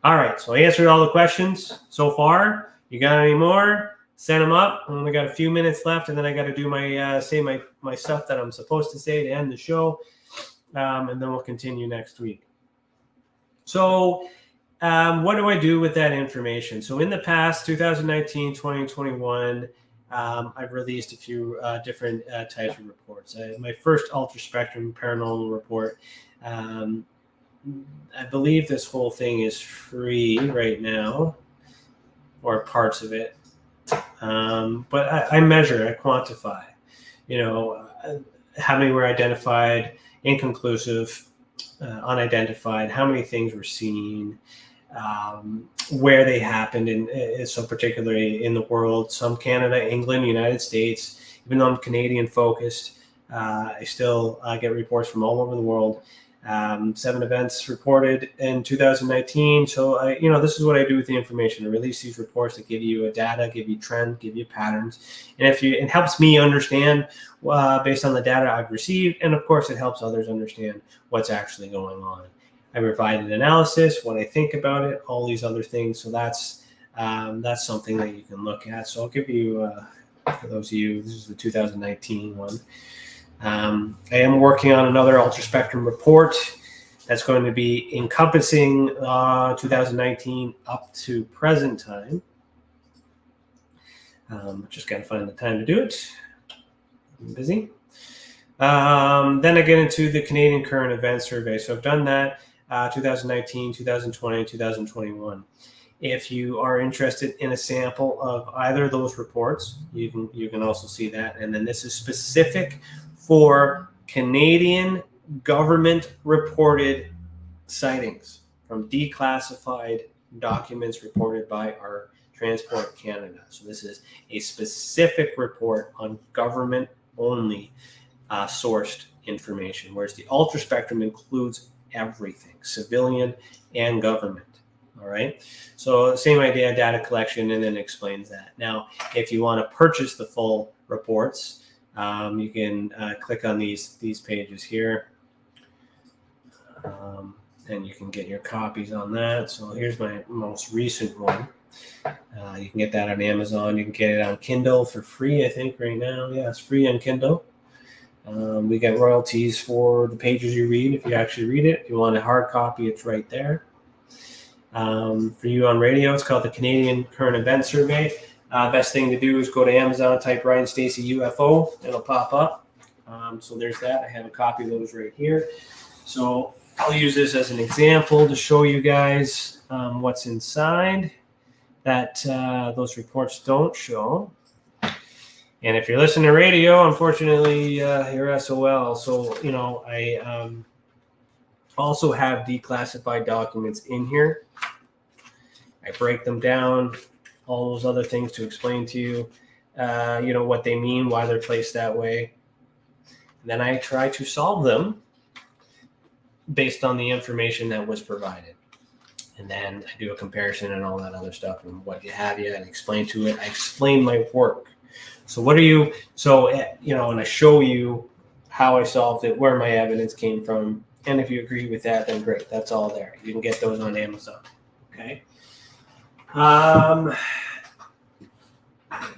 All right, so I answered all the questions so far. You got any more? Send them up. I only got a few minutes left, and then I got to do my stuff that I'm supposed to say to end the show, and then we'll continue next week. So what do I do with that information? So in the past, 2019, 2021, I've released a few different types of reports. My first Ultra Spectrum Paranormal report, I believe this whole thing is free right now, or parts of it. But I measure, I quantify. how many were identified, inconclusive, unidentified, how many things were seen, where they happened, in so particularly in the world, some Canada, England, United States. Even though I'm Canadian focused, I still get reports from all over the world. 7 events reported in 2019. So this is what I do with the information. I release these reports that give you a data, give you trend, give you patterns, and it helps me understand based on the data I've received, and of course it helps others understand what's actually going on. I provide an analysis, what I think about it, all these other things. So that's something that you can look at. So I'll give you, for those of you, this is the 2019 one. I am working on another ultraspectrum report that's going to be encompassing 2019 up to present time. Just got to find the time to do it. I'm busy. Then I get into the Canadian Current Event Survey. So I've done that 2019, 2020, 2021. If you are interested in a sample of either of those reports, you can also see that. And then this is specific for Canadian government reported sightings from declassified documents reported by our Transport Canada. So this is a specific report on government only sourced information, whereas the ultraspectrum includes everything, civilian and government. All right. So same idea, data collection, and then explains that. Now, if you want to purchase the full reports, you can click on these pages here, and you can get your copies on that. So here's my most recent one. You can get that on Amazon. You can get it on Kindle for free, I think, right now. Yeah, it's free on Kindle. We get royalties for the pages you read if you actually read it. If you want a hard copy, it's right there. For you on radio, it's called the Canadian Current Event Survey. Best thing to do is go to Amazon, type Ryan Stacy UFO, it'll pop up. So there's that. I have a copy of those right here. So I'll use this as an example to show you guys what's inside that those reports don't show. And if you're listening to radio, unfortunately, you're SOL. So, I also have declassified documents in here. I break them down, all those other things to explain to you, what they mean, why they're placed that way. And then I try to solve them based on the information that was provided. And then I do a comparison and all that other stuff and what have you, and explain to it. I explain my work. So and I show you how I solved it, where my evidence came from. And if you agree with that, then great. That's all there. You can get those on Amazon. Okay.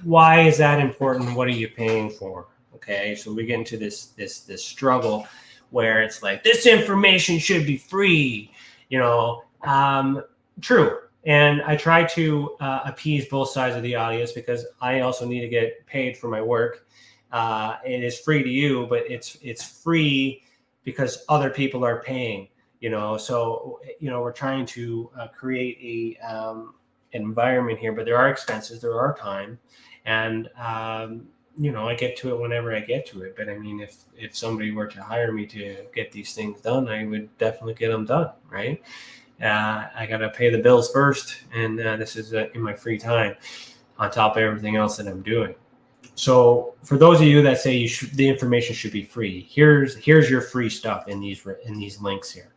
Why is that important? What are you paying for? Okay. So we get into this struggle where it's like, this information should be free, true. And I try to appease both sides of the audience because I also need to get paid for my work. It is free to you, but it's free because other people are paying, So, we're trying to create an environment here, but there are expenses, there are time, and I get to it whenever I get to it. But I mean, if somebody were to hire me to get these things done, I would definitely get them done, right? I got to pay the bills first, and this is in my free time on top of everything else that I'm doing. So for those of you that say the information should be free, here's your free stuff in these links here.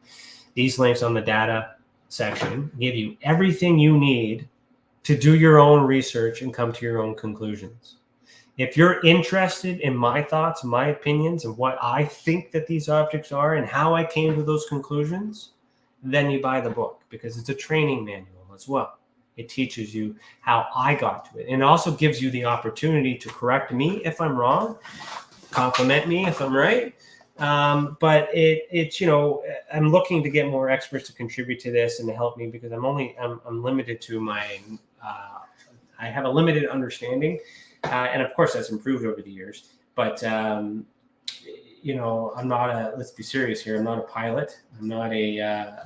These links on the data section give you everything you need to do your own research and come to your own conclusions. If you're interested in my thoughts, my opinions, and what I think that these objects are and how I came to those conclusions, then you buy the book, because it's a training manual as well. It teaches you how I got to it. And it also gives you the opportunity to correct me if I'm wrong, compliment me if I'm right. But it's I'm looking to get more experts to contribute to this and to help me, because I'm limited to my I have a limited understanding, and of course that's improved over the years. But I'm not let's be serious here. I'm not a pilot. I'm not an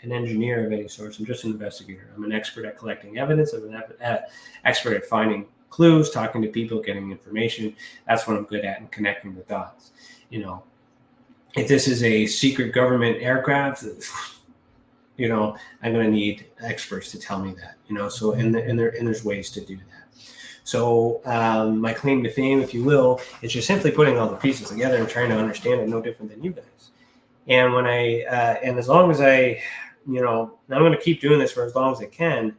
engineer of any sort. I'm just an investigator. I'm an expert at collecting evidence. I'm an expert at finding clues, talking to people, getting information. That's what I'm good at, and connecting the dots. If this is a secret government aircraft, I'm going to need experts to tell me that. So and there's ways to do that. So my claim to fame, if you will, is just simply putting all the pieces together and trying to understand it no different than you guys. And when and as long as I'm going to keep doing this for as long as I can,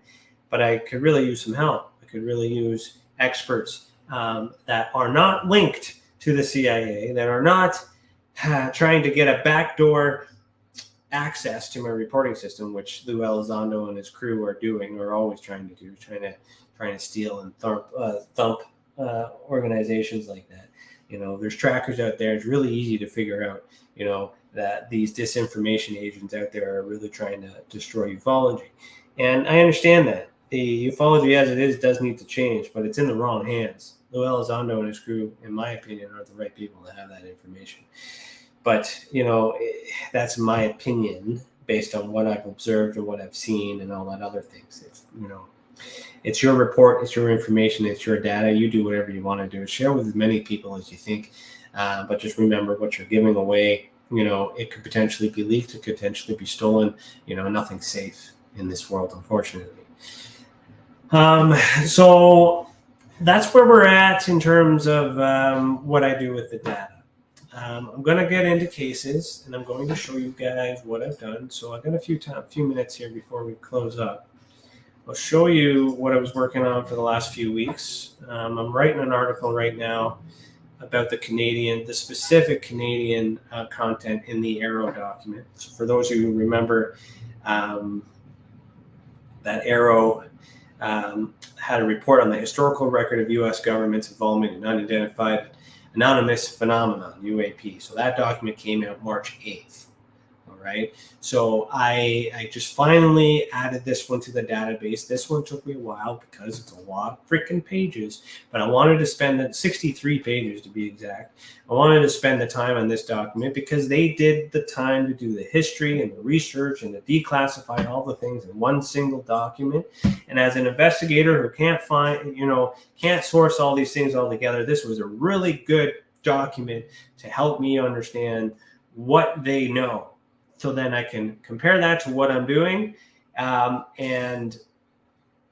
but I could really use some help. I could really use experts that are not linked to the CIA, that are not trying to get a backdoor access to my reporting system, which Lou Elizondo and his crew are always trying to do, trying to steal and thump organizations like that. There's trackers out there. It's really easy to figure out, that these disinformation agents out there are really trying to destroy ufology. And I understand that. The ufology as it is does need to change, but it's in the wrong hands. Lou Elizondo and his crew, in my opinion, are the right people to have that information. But, that's my opinion based on what I've observed and what I've seen and all that other things. It's your report, it's your information, it's your data. You do whatever you want to do. Share with as many people as you think. But just remember what you're giving away. It could potentially be leaked. It could potentially be stolen. Nothing's safe in this world, unfortunately. So that's where we're at in terms of what I do with the data. I'm going to get into cases, and I'm going to show you guys what I've done. So I've got a few minutes here before we close up. I'll show you what I was working on for the last few weeks. I'm writing an article right now about the specific Canadian content in the Arrow document. So for those of you who remember, that Arrow had a report on the historical record of U.S. government's involvement in unidentified anonymous phenomenon, UAP. So that document came out March 8th. All right. So I just finally added this one to the database. This one took me a while because it's a lot of freaking pages, but I wanted to spend 63 pages to be exact. I wanted to spend the time on this document because they did the time to do the history and the research and to declassify all the things in one single document. And as an investigator who can't source all these things all together, this was a really good document to help me understand what they know. So then I can compare that to what I'm doing and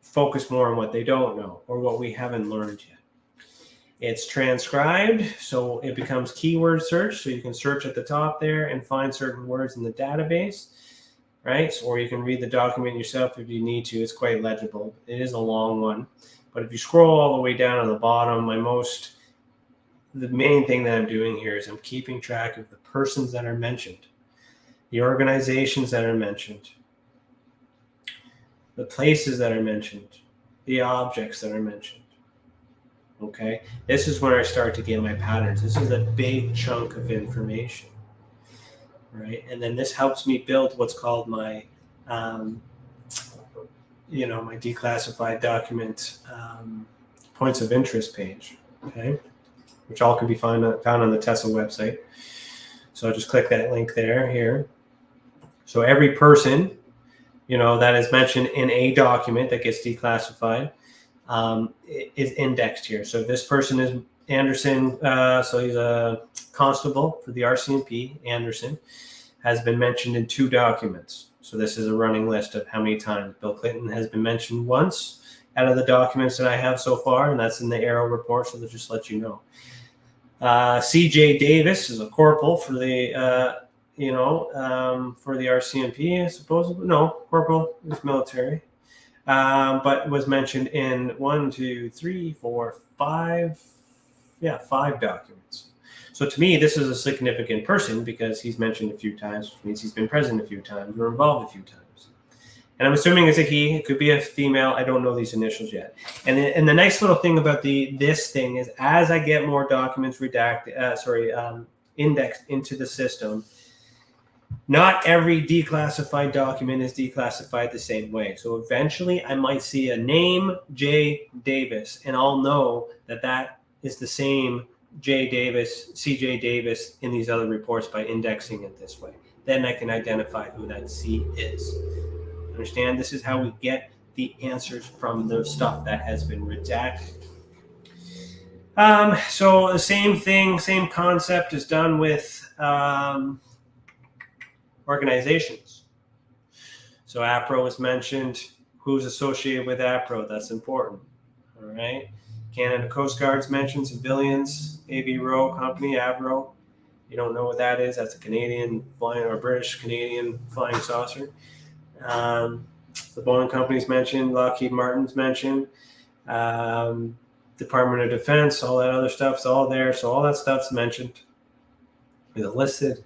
focus more on what they don't know or what we haven't learned yet. It's transcribed, so it becomes keyword search. So you can search at the top there and find certain words in the database, right? Or you can read the document yourself if you need to. It's quite legible. It is a long one. But if you scroll all the way down to the bottom, the main thing that I'm doing here is I'm keeping track of the persons that are mentioned, the organizations that are mentioned, the places that are mentioned, the objects that are mentioned. Okay, this is where I start to get my patterns. This is a big chunk of information, right? And then this helps me build what's called my, my declassified document points of interest page. Okay, which all can be found on the TESA website. So I'll just click that link here. So every person, that is mentioned in a document that gets declassified is indexed here. So this person is Anderson. So he's a constable for the RCMP. Anderson has been mentioned in 2 documents. So this is a running list of how many times. Bill Clinton has been mentioned once out of the documents that I have so far, and that's in the Arrow report. So they'll just let you know. C.J. Davis is a corporal for the for the RCMP, supposedly. No, corporal is military, but was mentioned in 5 documents. So to me, this is a significant person because he's mentioned a few times, which means he's been present a few times or involved a few times. And I'm assuming it's a he. It could be a female. I don't know these initials yet. And the nice little thing about this thing is, as I get more documents indexed into the system, not every declassified document is declassified the same way. So eventually I might see a name, J. Davis, and I'll know that is the same J. Davis, C.J. Davis in these other reports by indexing it this way. Then I can identify who that C is. Understand? This is how we get the answers from the stuff that has been redacted So the same thing, same concept is done with organizations. So APRO was mentioned. Who's associated with APRO? That's important. All right. Canada Coast Guard's mentioned, civilians, AB Row Company, AVRO. You don't know what that is? That's a Canadian flying or British Canadian flying saucer. The Boeing Company's mentioned, Lockheed Martin's mentioned, Department of Defense, all that other stuff's all there. So all that stuff's mentioned. It's listed.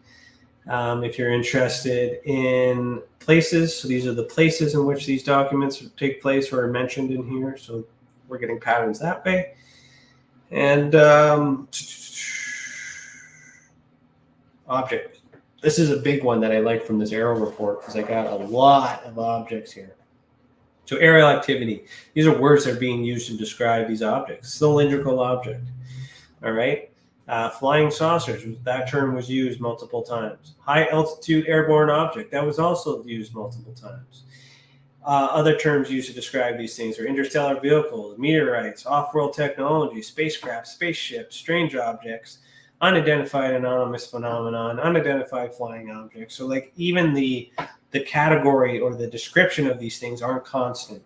If you're interested in places, so these are the places in which these documents take place or are mentioned in here. So we're getting patterns that way. And object. This is a big one that I like from this aerial report because I got a lot of objects here. So aerial activity. These are words that are being used to describe these objects. Cylindrical object. All right. Flying saucers. That term was used multiple times. High altitude airborne object. That was also used multiple times. Other terms used to describe these things are interstellar vehicles, meteorites, off-world technology, spacecraft, spaceships, strange objects, unidentified anonymous phenomenon, unidentified flying objects. So like even the category or the description of these things aren't constant,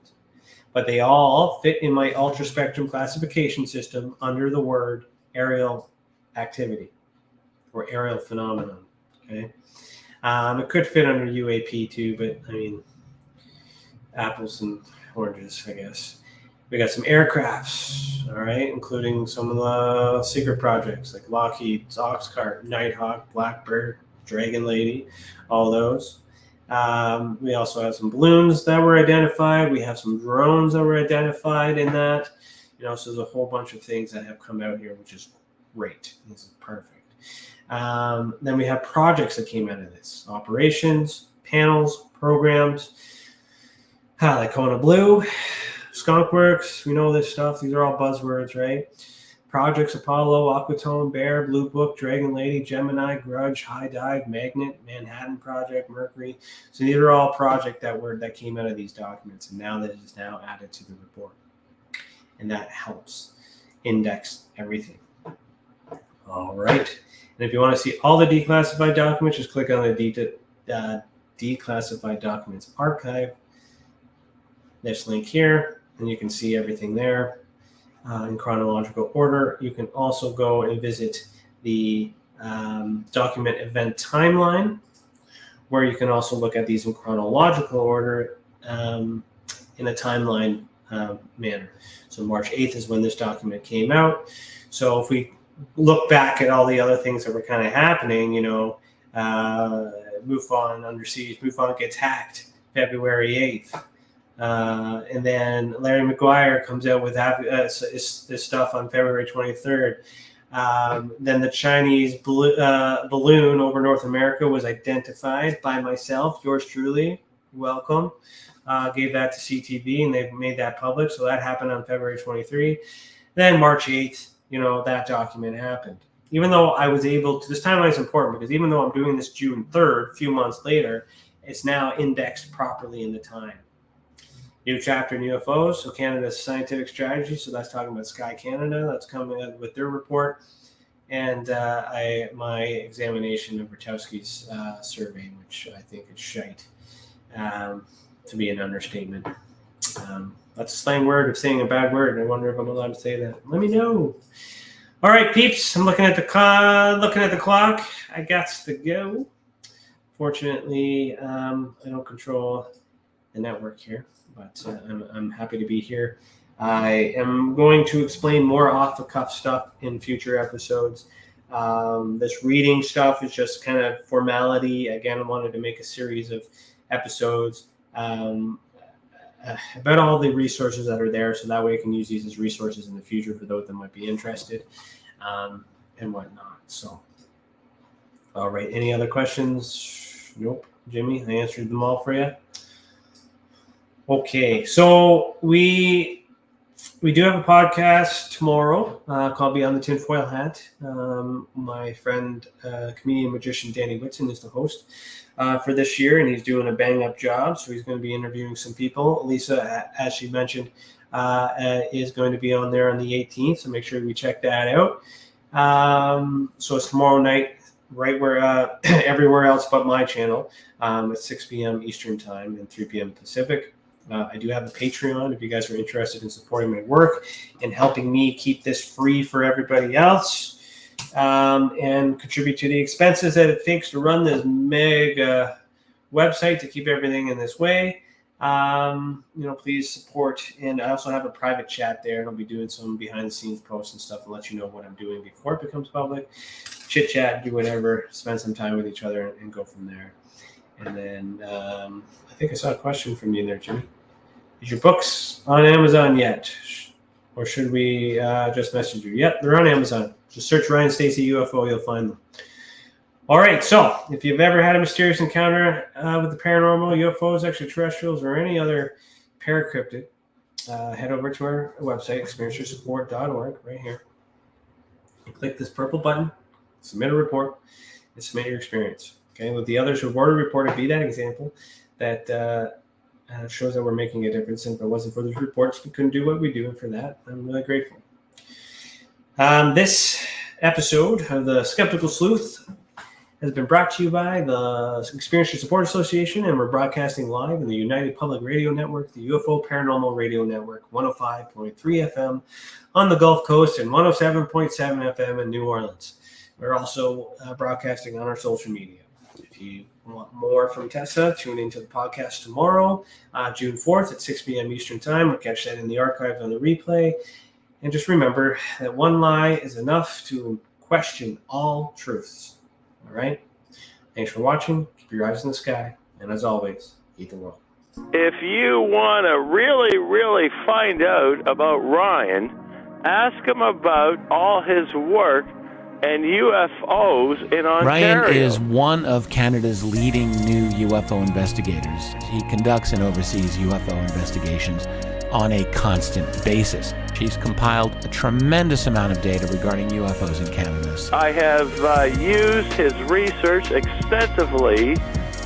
but they all fit in my ultra spectrum classification system under the word aerial activity or aerial phenomenon. Okay. It could fit under UAP too, but I mean, apples and oranges, I guess. We got some aircrafts, all right, including some of the secret projects like Lockheed's Oxcart, Nighthawk, Blackbird, Dragon Lady, all those. We also have some balloons that were identified. We have some drones that were identified in that. So there's a whole bunch of things that have come out here, which is great. This is perfect. Then we have projects that came out of this. Operations, panels, programs, like Kona Blue, Skunk Works, we know this stuff. These are all buzzwords, right? Projects, Apollo, Aquatone, Bear, Blue Book, Dragon Lady, Gemini, Grudge, High Dive, Magnet, Manhattan Project, Mercury. So these are all projects that came out of these documents, and now that is now added to the report. And that helps index everything. All right. And if you want to see all the declassified documents, just click on the declassified documents archive. This link here, and you can see everything there in chronological order. You can also go and visit the document event timeline, where you can also look at these in chronological order in a timeline manner. So March 8th is when this document came out. So if we look back at all the other things that were kind of happening, MUFON under siege, MUFON gets hacked February 8th. And then Larry McGuire comes out with this stuff on February 23rd. Then the Chinese balloon over North America was identified by myself, yours truly. Welcome. Gave that to CTV, and they've made that public. So that happened on February 23. Then March 8th, that document happened. Even though I was able to, this timeline is important because even though I'm doing this June 3rd, a few months later, it's now indexed properly in the time. New chapter in UFOs, so Canada's scientific strategy. So that's talking about Sky Canada. That's coming out with their report. And my examination of Rutowski's survey, which I think is shite, to be an understatement. That's a slang word of saying a bad word. I wonder if I'm allowed to say that. Let me know. All right, peeps. I'm looking at the clock. I got to go. Fortunately, I don't control the network here, but I'm happy to be here. I am going to explain more off-the-cuff stuff in future episodes. This reading stuff is just kind of formality. Again, I wanted to make a series of episodes about all the resources that are there, so that way I can use these as resources in the future for those that might be interested and whatnot. So, all right. Any other questions? Nope. Jimmy, I answered them all for you. Okay, so we do have a podcast tomorrow called Beyond The Tinfoil Hat. My friend, comedian magician Danny Whitson is the host for this year, and he's doing a bang-up job. So he's going to be interviewing some people. Lisa, as she mentioned, is going to be on there on the 18th, so make sure we check that out. So it's tomorrow night, right where everywhere else but my channel, at 6 p.m. Eastern Time and 3 p.m. Pacific. I do have a Patreon if you guys are interested in supporting my work and helping me keep this free for everybody else, and contribute to the expenses that it takes to run this mega website to keep everything in this way. Please support. And I also have a private chat there, and I'll be doing some behind the scenes posts and stuff and let you know what I'm doing before it becomes public. Chit chat, do whatever, spend some time with each other and go from there. And then I think I saw a question from you there, Jimmy. Is your books on Amazon yet? Or should we just message you? Yep, they're on Amazon. Just search Ryan Stacy UFO, you'll find them. All right, so if you've ever had a mysterious encounter with the paranormal, UFOs, extraterrestrials, or any other paracryptid, head over to our website, experienceyoursupport.org, right here. And click this purple button, submit a report, and submit your experience. Okay, with the others who've already reported, be that example that shows that we're making a difference. And if it wasn't for those reports, we couldn't do what we do. And for that, I'm really grateful. This episode of the Skeptical Sleuth has been brought to you by the Experience Your Support Association, and we're broadcasting live in the United Public Radio Network, the UFO Paranormal Radio Network, 105.3 FM on the Gulf Coast and 107.7 FM in New Orleans. We're also broadcasting on our social media. If you want more from TESA, tune into the podcast tomorrow, June 4th at 6 p.m. Eastern Time. We'll catch that in the archives on the replay. And just remember that one lie is enough to question all truths. All right? Thanks for watching. Keep your eyes in the sky. And as always, eat the world. If you want to really, really find out about Ryan, ask him about all his work and UFOs in Ontario. Ryan is one of Canada's leading new UFO investigators. He conducts and oversees UFO investigations on a constant basis. He's compiled a tremendous amount of data regarding UFOs in Canada. I have used his research extensively.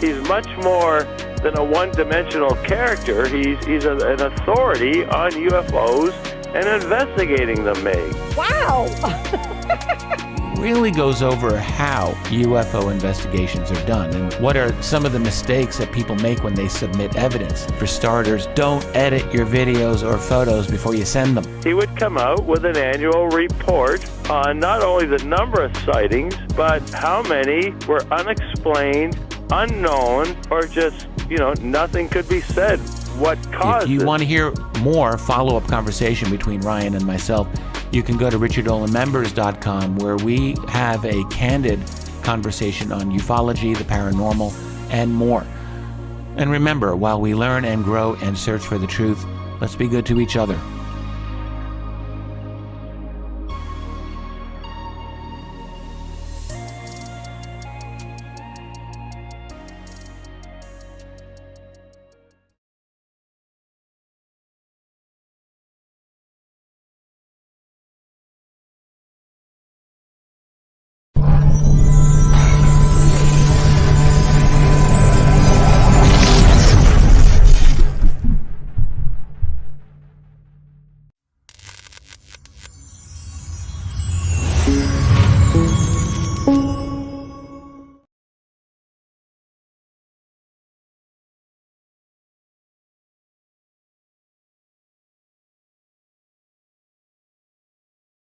He's much more than a one-dimensional character. He's an authority on UFOs and investigating them, Meg. Wow! Really goes over how UFO investigations are done and what are some of the mistakes that people make when they submit evidence. For starters, don't edit your videos or photos before you send them. He would come out with an annual report on not only the number of sightings, but how many were unexplained, unknown, or just, nothing could be said. What caused it? If you want to hear more follow-up conversation between Ryan and myself, you can go to richardolanmembers.com, where we have a candid conversation on ufology, the paranormal, and more. And remember, while we learn and grow and search for the truth, let's be good to each other.